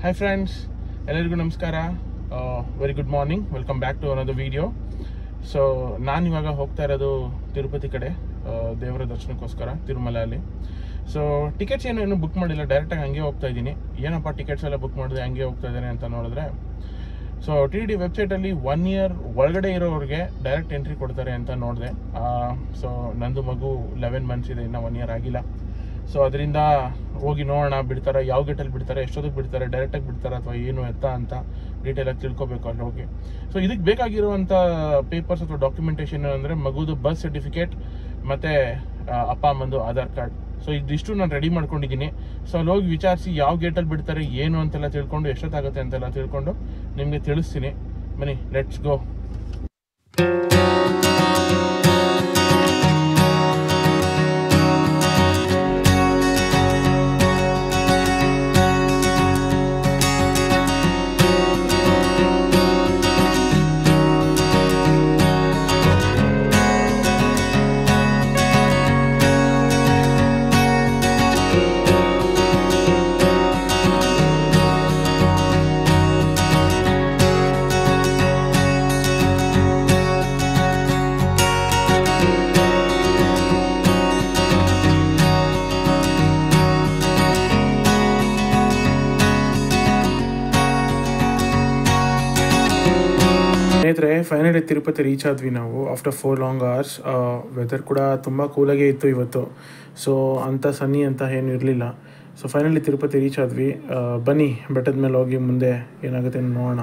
Hi friends, ಎಲ್ಲರಿಗೂ ನಮಸ್ಕಾರ. Very good morning. Welcome back to another video. So ನಾನು ಇವಾಗ ಹೋಗ್ತಾ ಇರೋದು ತಿರುಪತಿ ಕಡೆ ದೇವರ ದರ್ಶನಕ್ಕೋಸ್ಕರ ತಿರುಮಲಲ್ಲಿ. ಸೊ ಟಿಕೆಟ್ಸ್ ಏನು ಬುಕ್ ಮಾಡಿಲ್ಲ, ಡೈರೆಕ್ಟಾಗಿ ಹಂಗೆ ಹೋಗ್ತಾ ಇದ್ದೀನಿ. ಏನಪ್ಪ ಟಿಕೆಟ್ಸ್ ಎಲ್ಲ ಬುಕ್ ಮಾಡಿದೆ ಹಂಗೆ ಹೋಗ್ತಾ ಇದ್ದೇನೆ ಅಂತ ನೋಡಿದ್ರೆ, ಸೊ TTD ವೆಬ್ಸೈಟಲ್ಲಿ 1 year ಒಳಗಡೆ ಇರೋರಿಗೆ ಡೈರೆಕ್ಟ್ ಎಂಟ್ರಿ ಕೊಡ್ತಾರೆ ಅಂತ ನೋಡಿದೆ. ಸೊ ನಂದು ಮಗು 11 months ಇದೆ, ಇನ್ನೂ 1 year ಆಗಿಲ್ಲ. ಸೊ ಅದರಿಂದ ಹೋಗಿ ನೋಡೋಣ, ಬಿಡ್ತಾರೆ, ಯಾವ ಗೇಟಲ್ಲಿ ಬಿಡ್ತಾರೆ, ಎಷ್ಟೊತ್ತಿಗೆ ಬಿಡ್ತಾರೆ, ಡೈರೆಕ್ಟಾಗಿ ಬಿಡ್ತಾರೆ ಅಥವಾ ಏನು ಎತ್ತ ಅಂತ ಡೀಟೇಲಾಗಿ ತಿಳ್ಕೊಬೇಕು ಅಲ್ಲಿ ಹೋಗಿ. ಸೊ ಇದಕ್ಕೆ ಬೇಕಾಗಿರುವಂಥ ಪೇಪರ್ಸ್ ಅಥವಾ ಡಾಕ್ಯುಮೆಂಟೇಷನ್ ಅಂದರೆ ಮಗುದು ಬರ್ತ್ ಸರ್ಟಿಫಿಕೇಟ್ ಮತ್ತು ಅಪ್ಪ ಅಮ್ಮಂದು ಆಧಾರ್ ಕಾರ್ಡ್. ಸೊ ಇದಿಷ್ಟು ನಾನು ರೆಡಿ ಮಾಡ್ಕೊಂಡಿದ್ದೀನಿ. ಸೊ ಅಲ್ಲಿ ಹೋಗಿ ವಿಚಾರಿಸಿ ಯಾವ ಗೇಟಲ್ಲಿ ಬಿಡ್ತಾರೆ ಏನು ಅಂತೆಲ್ಲ ತಿಳ್ಕೊಂಡು, ಎಷ್ಟೊತ್ತಾಗುತ್ತೆ ಅಂತೆಲ್ಲ ತಿಳ್ಕೊಂಡು ನಿಮಗೆ ತಿಳಿಸ್ತೀನಿ. ಬನ್ನಿ, ಲೆಟ್ಸ್ ಗೋ. ಸ್ನೇಹಿತರೆ, ಫೈನಲಿ ತಿರುಪತಿ ರೀಚ್ ಆದ್ವಿ ನಾವು ಆಫ್ಟರ್ 4 long hours. ವೆದರ್ ಕೂಡ ತುಂಬ ಕೂಲಾಗೇ ಇತ್ತು ಇವತ್ತು. ಸೊ ಅಂಥ ಸನ್ನಿ ಅಂತ ಏನು ಇರಲಿಲ್ಲ. ಸೊ ಫೈನಲಿ ತಿರುಪತಿ ರೀಚ್ ಆದ್ವಿ. ಬನ್ನಿ, ಬೆಟ್ಟದ ಮೇಲೆ ಹೋಗಿ ಮುಂದೆ ಏನಾಗುತ್ತೆ ನೋಡೋಣ.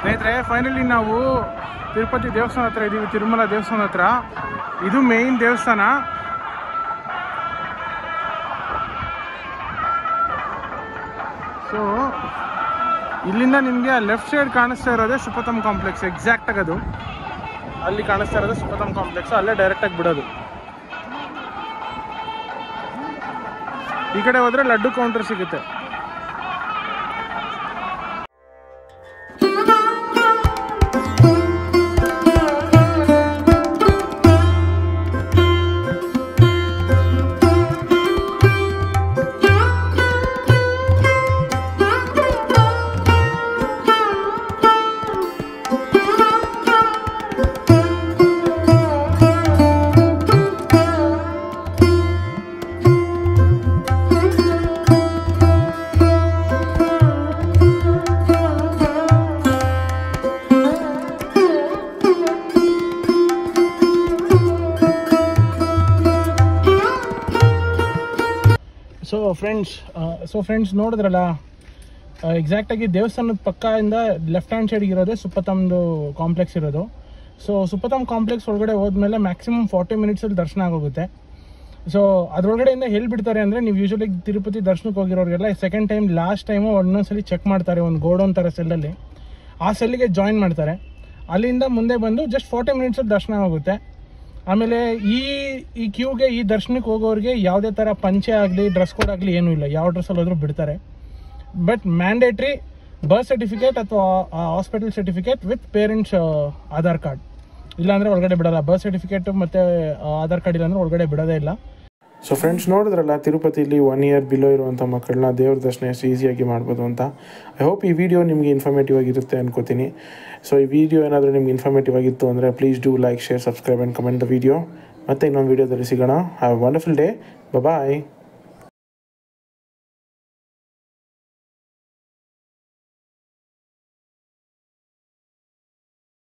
ಸ್ನೇಹಿತರೆ, ಫೈನಲಿ ನಾವು ತಿರುಪತಿ ದೇವಸ್ಥಾನ ಹತ್ರ ಇದ್ದೀವಿ, ತಿರುಮಲ ದೇವಸ್ಥಾನ ಹತ್ರ. ಇದು ಮೇನ್ ದೇವಸ್ಥಾನ. ಸೊ ಇಲ್ಲಿಂದ ನಿಮಗೆ ಲೆಫ್ಟ್ ಸೈಡ್ ಕಾಣಿಸ್ತಾ ಇರೋದೇ ಸುಪಥಮ್ ಕಾಂಪ್ಲೆಕ್ಸ್. ಎಕ್ಸಾಕ್ಟಾಗಿ ಅದು ಅಲ್ಲಿ ಕಾಣಿಸ್ತಾ ಇರೋದು ಸುಪಥಮ್ ಕಾಂಪ್ಲೆಕ್ಸ್. ಅಲ್ಲೇ ಡೈರೆಕ್ಟಾಗಿ ಬಿಡೋದು. ಈ ಕಡೆ ಹೋದರೆ ಲಡ್ಡು ಕೌಂಟರ್ ಸಿಗುತ್ತೆ. ಸೊ ಫ್ರೆಂಡ್ಸ್ ನೋಡಿದ್ರಲ್ಲ, ಎಕ್ಸಾಕ್ಟಾಗಿ ದೇವಸ್ಥಾನದ ಪಕ್ಕದಿಂದ ಲೆಫ್ಟ್ ಹ್ಯಾಂಡ್ ಸೈಡ್ಗೆ ಇರೋದೇ ಸುಪಥಮ್ದು ಕಾಂಪ್ಲೆಕ್ಸ್ ಇರೋದು. ಸೊ ಸುಪಥಮ್ ಕಾಂಪ್ಲೆಕ್ಸ್ ಒಳಗಡೆ ಹೋದ್ಮೇಲೆ ಮ್ಯಾಕ್ಸಿಮಮ್ 40 minutesಲ್ಲಿ ದರ್ಶನ ಆಗೋಗುತ್ತೆ. ಸೊ ಅದರೊಳಗಡೆಯಿಂದ ಹೇಳ್ಬಿಡ್ತಾರೆ ಅಂದರೆ, ನೀವು ಯೂಶ್ವಲಿ ತಿರುಪತಿ ದರ್ಶನಕ್ಕೆ ಹೋಗಿರೋರಿಗೆಲ್ಲ ಸೆಕೆಂಡ್ ಟೈಮ್ ಲಾಸ್ಟ್ ಟೈಮು ಒಂದೊಂದ್ಸಲಿ ಚೆಕ್ ಮಾಡ್ತಾರೆ, ಒಂದು ಗೋಡೌನ್ ಥರ ಸೆಲ್ಲಲ್ಲಿ. ಆ ಸೆಲ್ಲಿಗೆ ಜಾಯಿನ್ ಮಾಡ್ತಾರೆ. ಅಲ್ಲಿಂದ ಮುಂದೆ ಬಂದು ಜಸ್ಟ್ 40 minutesಲ್ಲಿ ದರ್ಶನ ಆಗುತ್ತೆ. ಆಮೇಲೆ ಈ ಕ್ಯೂಗೆ, ಈ ದರ್ಶನಕ್ಕೆ ಹೋಗೋರಿಗೆ ಯಾವುದೇ ಥರ ಪಂಚೆ ಆಗಲಿ, ಡ್ರೆಸ್ ಕೋಡ್ ಆಗಲಿ ಏನೂ ಇಲ್ಲ. ಯಾವ ಡ್ರೆಸ್ಸಲ್ಲಿ ಹೋದ್ರೂ ಬಿಡ್ತಾರೆ. ಬಟ್ ಮ್ಯಾಂಡೇಟ್ರಿ ಬರ್ತ್ ಸರ್ಟಿಫಿಕೇಟ್ ಅಥವಾ hospital certificate with parents Aadhaar card, ಇಲ್ಲಾಂದರೆ ಒಳಗಡೆ ಬಿಡೋಲ್ಲ. ಬರ್ತ್ ಸರ್ಟಿಫಿಕೇಟ್ ಮತ್ತು ಆಧಾರ್ ಕಾರ್ಡ್ ಇಲ್ಲಾಂದರೆ ಒಳಗಡೆ ಬಿಡೋದೇ ಇಲ್ಲ. ಸೊ ಫ್ರೆಂಡ್ಸ್ ನೋಡಿದ್ರಲ್ಲ, ತಿರುಪತಿಲಿ 1 year ಬಿಲೋ ಇರುವಂಥ ಮಕ್ಕಳನ್ನ ದೇವ್ರ ದರ್ಶನ ಎಷ್ಟು ಈಸಿಯಾಗಿ ಮಾಡ್ಬೋದು ಅಂತ. ಐ ಹೋಪ್ ಈ ವಿಡಿಯೋ ನಿಮಗೆ ಇನ್ಫಾರ್ಮೇಟಿವ್ ಆಗಿರುತ್ತೆ ಅನ್ಕೋತೀನಿ. ಸೊ ಈ ವಿಡಿಯೋ ಏನಾದರೂ ನಿಮ್ಗೆ ಇನ್ಫಾರ್ಮೇಟಿವ್ ಆಗಿತ್ತು ಅಂದರೆ please do like, share, subscribe and comment the video. ಮತ್ತೆ ಇನ್ನೊಂದು ವಿಡಿಯೋದಲ್ಲಿ ಸಿಗೋಣ. Have a wonderful day. Bye.